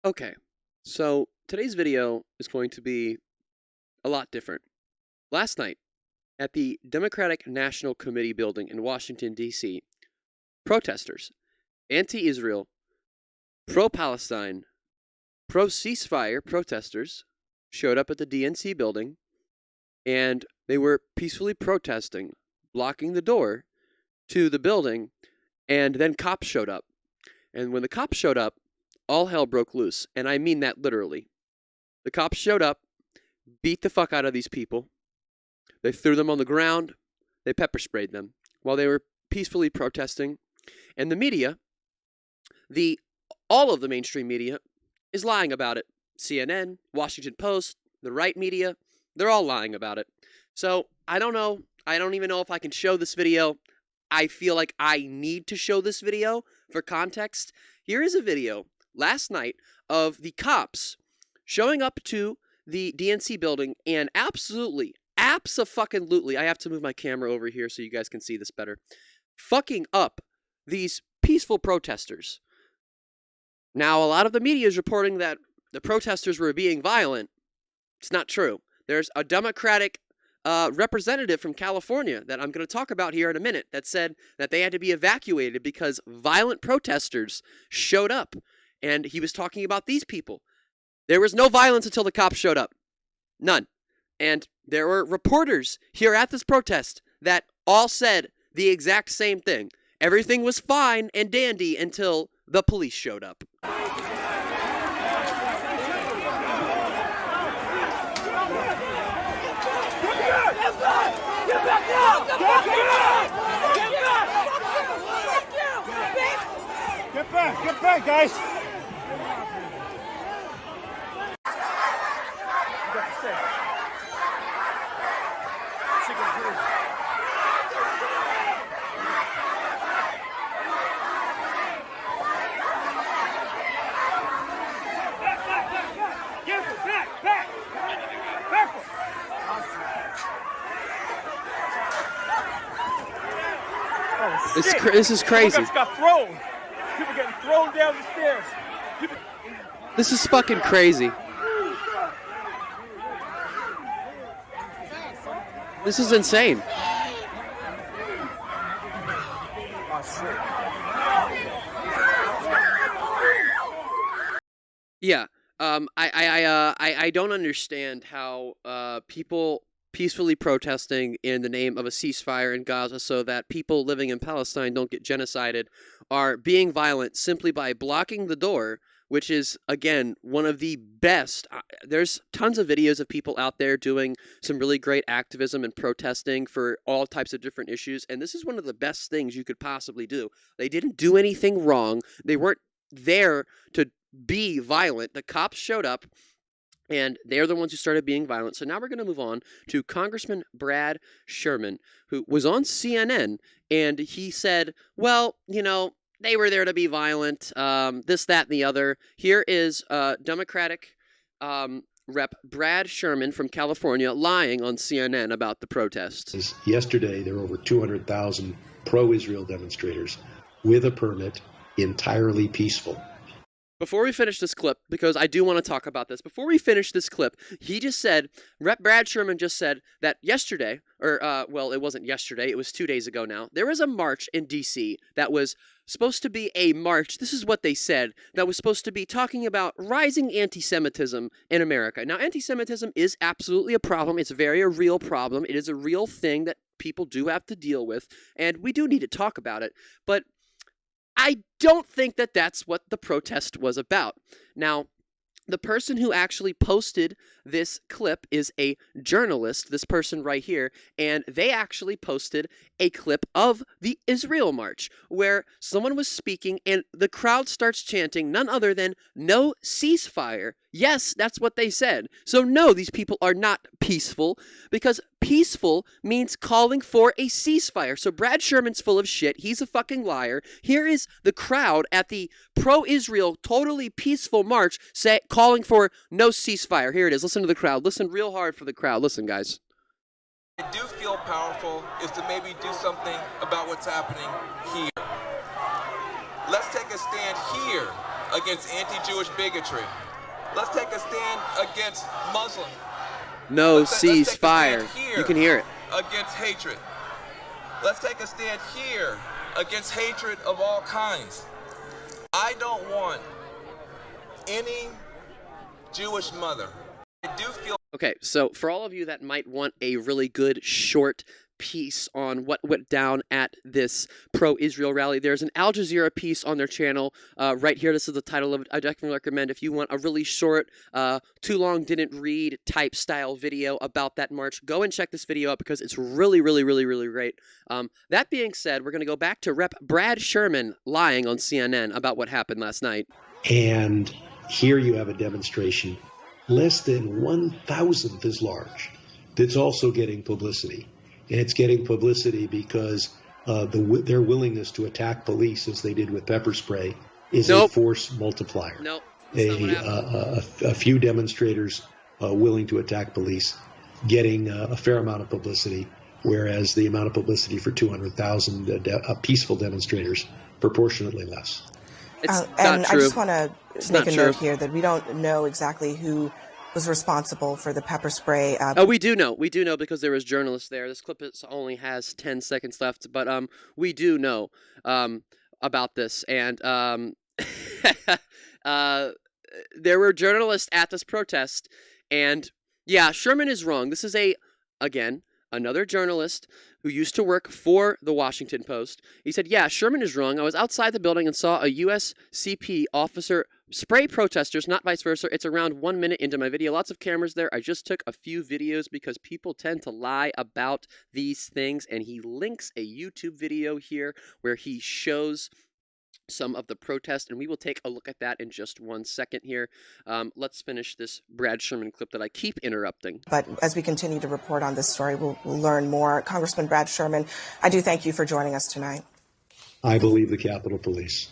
Okay, so today's video is going to be a lot different. Last night, at the Democratic National Committee building in Washington, D.C., protesters, anti-Israel, pro-Palestine, pro-ceasefire protesters showed up at the DNC building, and they were peacefully protesting, blocking the door to the building, and then cops showed up. And when the cops showed up, all hell broke loose, and I mean that literally. The cops showed up, beat the fuck out of these people. They threw them on the ground. They pepper sprayed them while they were peacefully protesting. And the media, all of the mainstream media, is lying about it. CNN, Washington Post, the right media, they're all lying about it. So I don't know. I don't even know if I can show this video. I feel like I need to show this video for context. Here is a video last night of the cops showing up to the DNC building and absolutely, I have to move my camera over here so you guys can see this better, fucking up these peaceful protesters. Now, a lot of the media is reporting that the protesters were being violent. It's not true. There's a Democratic representative from California that I'm going to talk about here in a minute that said that they had to be evacuated because violent protesters showed up. And he was talking about these people. There was no violence until the cops showed up. None. And there were reporters here at this protest that all said the exact same thing. Everything was fine and dandy until the police showed up. Get back now! Get back, guys! This is crazy. People got thrown. People getting thrown down the stairs. This is fucking crazy. This is insane. Yeah. I don't understand how people peacefully protesting in the name of a ceasefire in Gaza so that people living in Palestine don't get genocided are being violent simply by blocking the door, which is, again, one of the best. There's tons of videos of people out there doing some really great activism and protesting for all types of different issues, and this is one of the best things you could possibly do. They didn't do anything wrong. They weren't there to be violent. The cops showed up, and they're the ones who started being violent. So now we're going to move on to Congressman Brad Sherman, who was on CNN, and he said, well, you know, they were there to be violent, this, that, and the other. Here is Democratic Rep. Brad Sherman from California lying on CNN about the protests. Yesterday, there were over 200,000 pro-Israel demonstrators with a permit, entirely peaceful. Before we finish this clip, because I do want to talk about this, before we finish this clip, he just said, Rep. Brad Sherman just said that yesterday, or, well, it wasn't yesterday, it was 2 days ago now, there was a march in D.C. that was supposed to be a march, this is what they said, that was supposed to be talking about rising anti-Semitism in America. Now, anti-Semitism is absolutely a problem. It's a real problem. It is a real thing that people do have to deal with, and we do need to talk about it. But I don't think that that's what the protest was about. Now, the person who actually posted this clip is a journalist, this person right here, and they actually posted a clip of the Israel March where someone was speaking and the crowd starts chanting none other than no ceasefire. Yes, that's what they said. So no, these people are not peaceful because peaceful means calling for a ceasefire. So Brad Sherman's full of shit. He's a fucking liar. Here is the crowd at the pro-Israel, totally peaceful march calling for no ceasefire. Here it is. Listen to the crowd. Listen real hard for the crowd. Listen, guys. I do feel powerful is to maybe do something about what's happening here. Let's take a stand here against anti-Jewish bigotry. Let's take a stand against Muslims. No Let's take a ceasefire. stand here You can hear it. against hatred. Let's take a stand here against hatred of all kinds. I don't want any Jewish mother. I do feel Okay, so for all of you that might want a really good short piece on what went down at this pro-Israel rally, there's an Al Jazeera piece on their channel right here. This is the title of it. I definitely recommend if you want a really short, too long didn't read type style video about that march, go and check this video out because it's really, really, really, really great. That being said, we're going to go back to Rep. Brad Sherman lying on CNN about what happened last night. And here you have a demonstration less than 1,000th as large that's also getting publicity. And it's getting publicity because their willingness to attack police, as they did with pepper spray, is a force multiplier. Nope. That's not what happened. A few demonstrators willing to attack police getting a fair amount of publicity, whereas the amount of publicity for 200,000 peaceful demonstrators proportionately less. It's and not true. I just want to make a true. note here that we don't know exactly who was responsible for the pepper spray. Oh, we do know. We do know because there was journalists there. This clip only has 10 seconds left, but we do know about this. And there were journalists at this protest, and yeah, Sherman is wrong. This is again, another journalist who used to work for the Washington Post. He said, yeah, Sherman is wrong. I was outside the building and saw a USCP officer spray protesters, not vice versa. It's around 1 minute into my video. Lots of cameras there. I just took a few videos because people tend to lie about these things. And he links a YouTube video here where he shows some of the protest, and we will take a look at that in just 1 second here. Let's finish this Brad Sherman clip that I keep interrupting. But as we continue to report on this story, we'll learn more. Congressman Brad Sherman, I do thank you for joining us tonight. I believe the Capitol Police.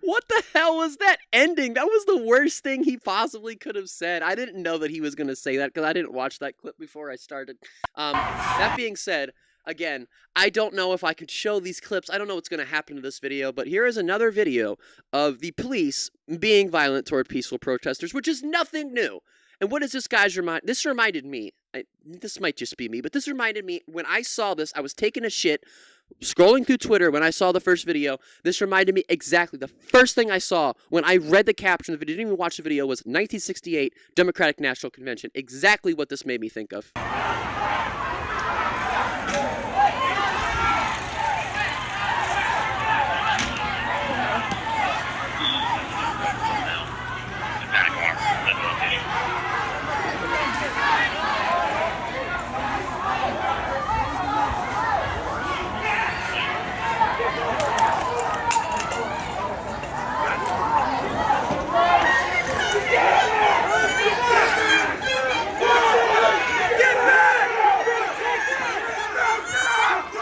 What the hell was that ending? That was the worst thing he possibly could have said. I didn't know that he was going to say that because I didn't watch that clip before I started. That being said, again, I don't know if I could show these clips. I don't know what's going to happen to this video, but here is another video of the police being violent toward peaceful protesters, which is nothing new. And what does this guy's remind? This reminded me, this might just be me, but this reminded me when I saw this, I was taking a shit, scrolling through Twitter when I saw the first video. This reminded me exactly. The first thing I saw when I read the caption of the video, didn't even watch the video, was 1968 Democratic National Convention. Exactly what this made me think of.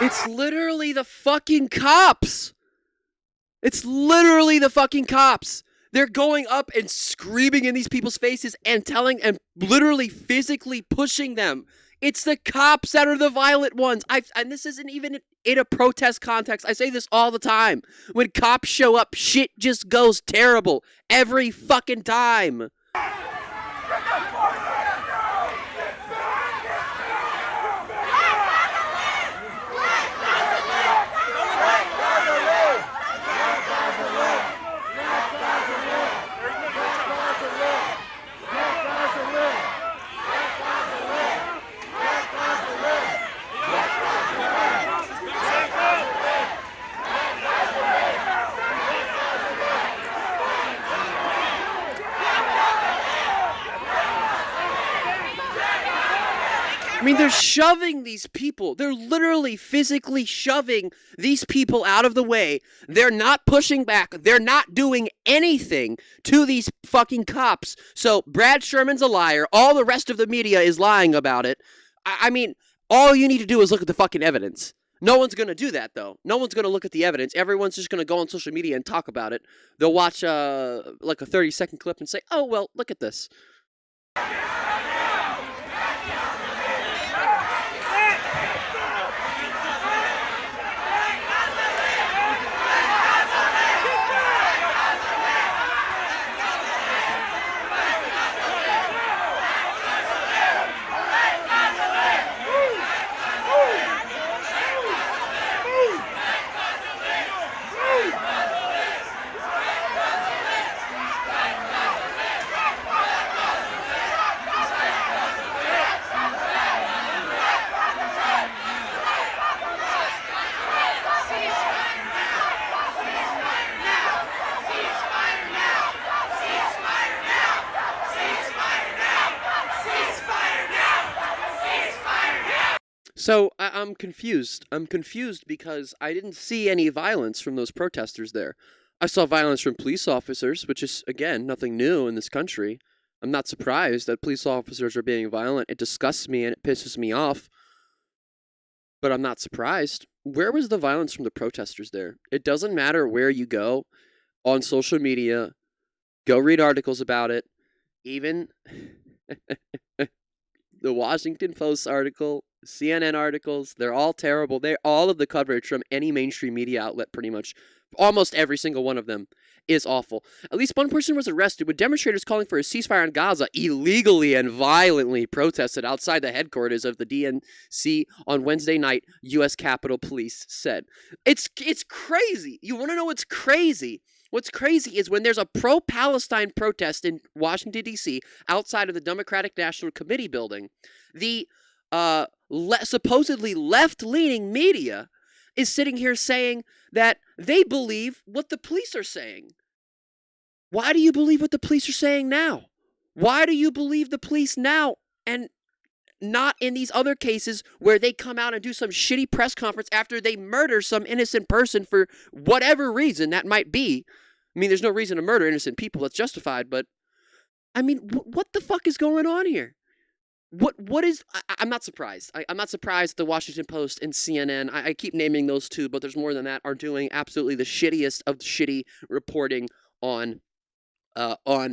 It's literally the fucking cops. It's literally the fucking cops. They're going up and screaming in these people's faces and telling and literally physically pushing them. It's the cops that are the violent ones. And this isn't even in a protest context. I say this all the time. When cops show up, shit just goes terrible every fucking time. I mean, they're shoving these people. They're literally physically shoving these people out of the way. They're not pushing back. They're not doing anything to these fucking cops. So Brad Sherman's a liar. All the rest of the media is lying about it. I mean, all you need to do is look at the fucking evidence. No one's going to do that, though. No one's going to look at the evidence. Everyone's just going to go on social media and talk about it. They'll watch like a 30-second clip and say, oh, well, look at this. So I'm confused. I'm confused because I didn't see any violence from those protesters there. I saw violence from police officers, which is, again, nothing new in this country. I'm not surprised that police officers are being violent. It disgusts me and it pisses me off. But I'm not surprised. Where was the violence from the protesters there? It doesn't matter where you go on social media. Go read articles about it. Even the Washington Post article, CNN articles, they're all terrible. They're all of the coverage from any mainstream media outlet, pretty much. Almost every single one of them is awful. At least one person was arrested when demonstrators calling for a ceasefire in Gaza illegally and violently protested outside the headquarters of the DNC on Wednesday night, U.S. Capitol Police said. It's crazy. You want to know what's crazy? What's crazy is when there's a pro-Palestine protest in Washington, D.C., outside of the Democratic National Committee building, the supposedly left-leaning media is sitting here saying that they believe what the police are saying. Why do you believe what the police are saying now? Why do you believe the police now and not in these other cases where they come out and do some shitty press conference after they murder some innocent person for whatever reason that might be? I mean, there's no reason to murder innocent people. That's justified. But, I mean, what the fuck is going on here? What is... I'm not surprised. I'm not surprised the Washington Post and CNN, I keep naming those two, but there's more than that, are doing absolutely the shittiest of the shitty reporting on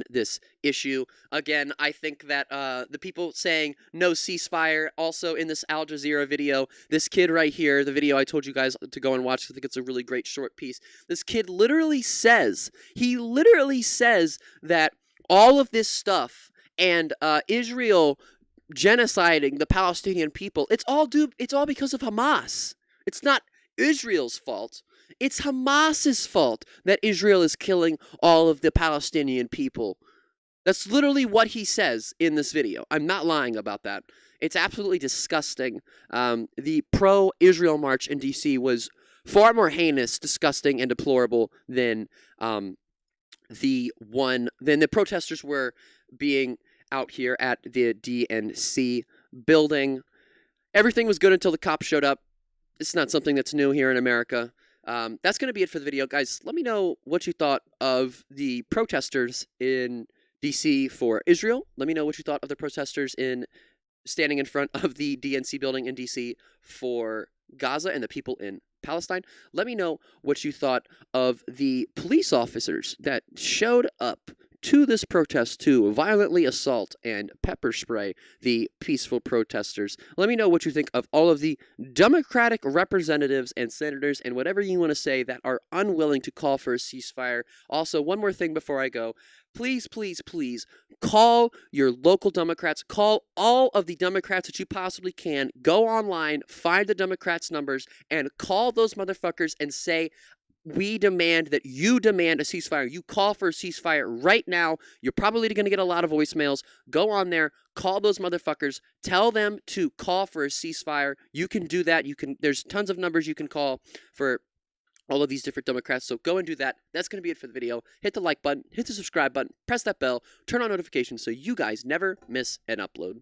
this issue. Again, I think that the people saying no ceasefire, also in this Al Jazeera video, this kid right here, the video I told you guys to go and watch, I think it's a really great short piece. This kid literally says that all of this stuff and Israel genociding the Palestinian people, it's all because of Hamas. It's not Israel's fault. It's Hamas's fault that Israel is killing all of the Palestinian people. That's literally what he says in this video. I'm not lying about that. It's absolutely disgusting. The pro-Israel march in D.C. was far more heinous, disgusting, and deplorable than the protesters were being out here at the DNC building. Everything was good until the cops showed up. It's not something that's new here in America. That's going to be it for the video, guys. Let me know what you thought of the protesters in D.C. for Israel. Let me know what you thought of the protesters standing in front of the DNC building in D.C. for Gaza and the people in Palestine. Let me know what you thought of the police officers that showed up to this protest to violently assault and pepper spray the peaceful protesters. Let me know what you think of all of the Democratic representatives and senators and whatever you want to say that are unwilling to call for a ceasefire. Also, one more thing before I go. Please, please, please call your local Democrats. Call all of the Democrats that you possibly can. Go online, find the Democrats' numbers, and call those motherfuckers and say, we demand that you demand a ceasefire. You call for a ceasefire right now. You're probably going to get a lot of voicemails. Go on there, call those motherfuckers, tell them to call for a ceasefire. You can do that. There's tons of numbers you can call for all of these different Democrats, so go and do that. That's going to be it for the video. Hit the like button, hit the subscribe button, press that bell, turn on notifications so you guys never miss an upload.